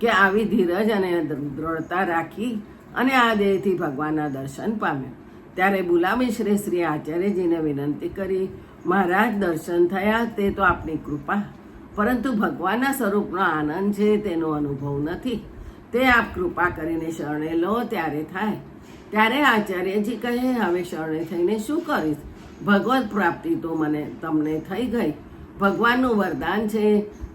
કે આવી ધીરજ અને દ્રઢતા રાખી અને આ દેહથી ભગવાનના દર્શન પામ્યા. ત્યારે બુલામિશ્રે શ્રી આચાર્યજીને વિનંતી કરી, મહારાજ, દર્શન થયા તે તો આપની કૃપા, પરંતુ ભગવાનના સ્વરૂપનો આનંદ છે તેનો અનુભવ નથી. તે આપ કૃપા કરીને શરણે લો ત્યારે થાય. ત્યારે આચાર્યજી કહે, હવે શરણે થઈને શું કરીશ? ભગવત પ્રાપ્તિ તો તમને થઈ ગઈ. ભગવાનનું વરદાન છે,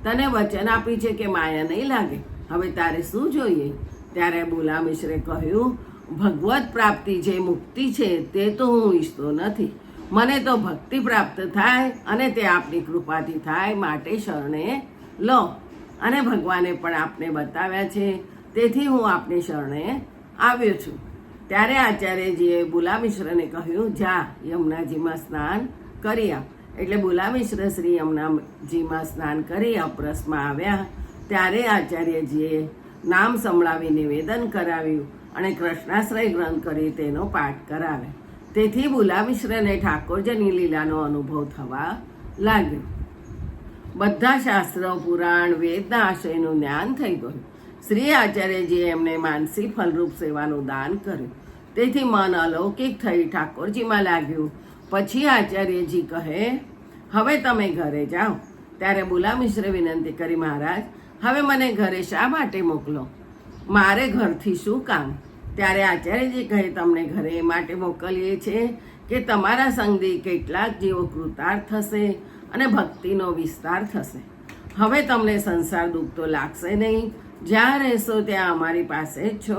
તને વચન આપી છે કે માયા નહીં લાગે. હવે તારે શું જોઈએ? ત્યારે બુલામિશ્રે કહ્યું, ભગવત પ્રાપ્તિ જે મુક્તિ છે તે તો હું ઈચ્છતો નથી. મને તો ભક્તિ પ્રાપ્ત થાય અને તે આપની કૃપાથી થાય, માટે શરણે લો. અને ભગવાને પણ આપને બતાવ્યા છે, તેથી હું આપની શરણે આવ્યો છું. ત્યારે આચાર્યજીએ બુલામિશ્રને કહ્યું, જા યમુનાજીમાં સ્નાન કરી આવ. એટલે બુલામિશ્ર શ્રી યમુનાજીમાં સ્નાન કરી અપરસમાં આવ્યા. ત્યારે આચાર્યજીએ નામ સંભળાવી નિવેદન કરાવ્યું અને કૃષ્ણાશ્રય ગ્રંથ કરી તેનો પાઠ કરાવ્યો. તેથી બુલામિશ્રને ઠાકોરજીની લીલાનો અનુભવ થવા લાગ્યો. બધા શાસ્ત્ર, પુરાણ, વેદના આશયનું જ્ઞાન થઈ ગયું. શ્રી આચાર્યજીએ એમને માનસી ફલરૂપ સેવાનું દાન કર્યું. તેથી મન અલૌકિક થઈ ઠાકોરજીમાં લાગ્યું. પછી આચાર્યજી કહે, હવે તમે ઘરે જાઓ. ત્યારે બુલામિશ્રે વિનંતી કરી, મહારાજ, હવે મને ઘરે શા માટે મોકલો? મારે ઘરથી શું કામ? ત્યારે આચાર્યજી કહે, તમને ઘરે એ માટે મોકલીએ છીએ કે તમારા સંગથી કેટલાક જીવો કૃતાર્થ થશે અને ભક્તિનો વિસ્તાર થશે. હવે તમને સંસાર દુઃખ તો લાગશે નહીં. જ્યાં રહેશો ત્યાં અમારી પાસે જ છો.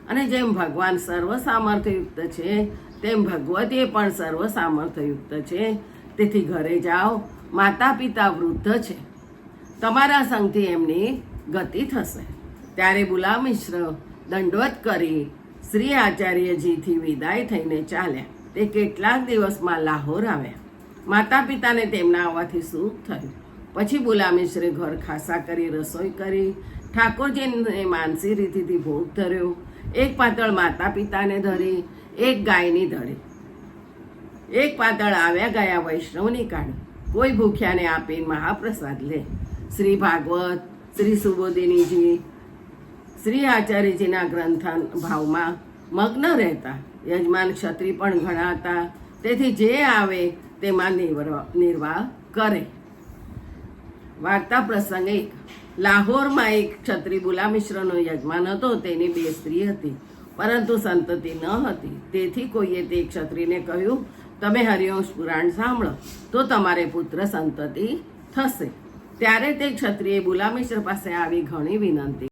અને જેમ ભગવાન સર્વ સામર્થ્યયુક્ત છે, તેમ ભગવતીએ પણ સર્વ સામર્થ્યયુક્ત છે. તેથી ઘરે જાઓ. માતા પિતા વૃદ્ધ છે, તમારા સંગથી એમની ગતિ થશે. ત્યારે બુલામિશ્ર દંડવત કરી શ્રી આચાર્યજીથી વિદાય થઈને ચાલ્યા. તે કેટલાક દિવસમાં લાહોર આવ્યા. માતા પિતાને તેમના આવવાથી સુખ થયું. પછી બુલામિશ્રે ઘર ખાસા કરી રસોઈ કરી ઠાકોરજીને માનસી રીતિથી ભોગ ધર્યો. એક પાતળ માતા પિતાને ધરી, એક ગાયની ધરી, એક પાતળ આવ્યા ગયા વૈષ્ણવની કાઢી. કોઈ ભૂખ્યાને આપીને મહાપ્રસાદ લે. શ્રી ભાગવત, શ્રી સુબોધિનીજી, શ્રી આચાર્યજીના ગ્રંથ ભાવમાં મગ્ન રહેતા. યજમાન ક્ષત્રિય પણ ઘણા હતા, તેથી જે આવે તેમાં નિર્વાહ કરે. વાર્તા પ્રસંગ 1. લાહોરમાં એક ક્ષત્રિય બુલામિશ્રનો યજમાન હતો. તેની 2 સ્ત્રી હતી, પરંતુ સંતતિ ન હતી. તેથી કોઈએ તે ક્ષત્રિયને કહ્યું, તમે હરિવંશ પુરાણ સાંભળો તો તમારે પુત્ર સંતતિ થશે. ત્યારે તે ક્ષત્રિયે બુલામિશ્ર પાસે આવી ઘણી વિનંતી